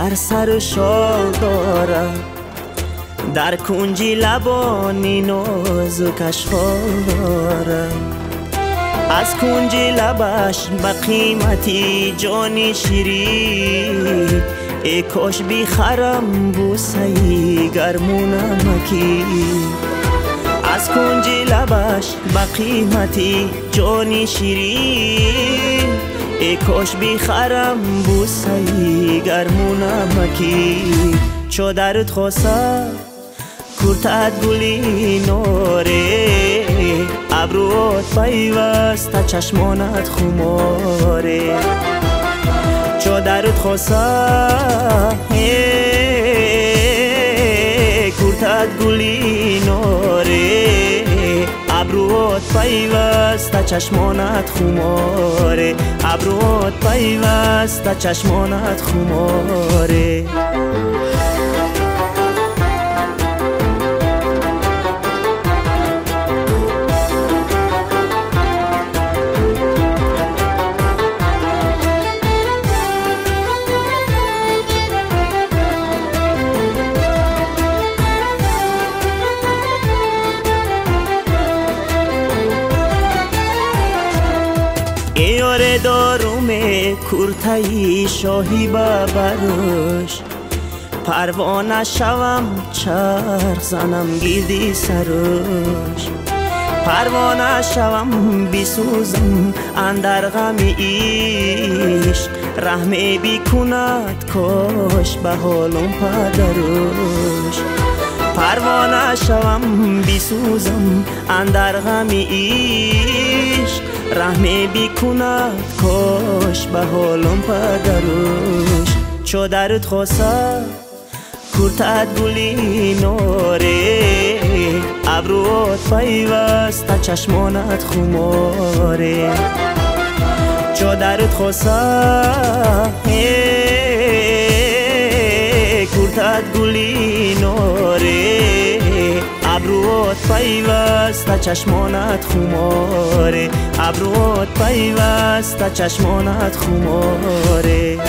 بر سر شال دارم، در کنجی لبانی نازکش خال دارم. از کنجی لبش با قیمتی جانی شیرین، ای کاش بیخرم بوسه‌ای گرمونمکی. از کنجی لبش با قیمتی جانی شیرین، ای کاش بیخرم بوسه‌ای گرمونمکی. چو درت خواستم کورتت گلی نوره، ابروات پیوسته چشمانت خماره. چو درت خواستم کورتت گلی نوره، ابروات پیوسته چشمانت خماره. ابروات پیوسته چشمانت خماره. یاره داروم کورتای شاهی ببرش، پروانه شوم چرخ زنم گیردی سرش. پروانه شوم بسوزم اندر غم عشق، رحم بی کند کاش به حالم پدرش. پروانه شوم بسوزم اندر غم عشق، رحم بی کند کاش به حالم پدرش. چو درت خواستم کورتت گلی نوره، ابروات پیوسته چشمانت خماره. چو درت خواستم کورتت گلی نوره، ابروات پیوسته چشمانت خماره. ابروات پیوسته چشمانت خماره.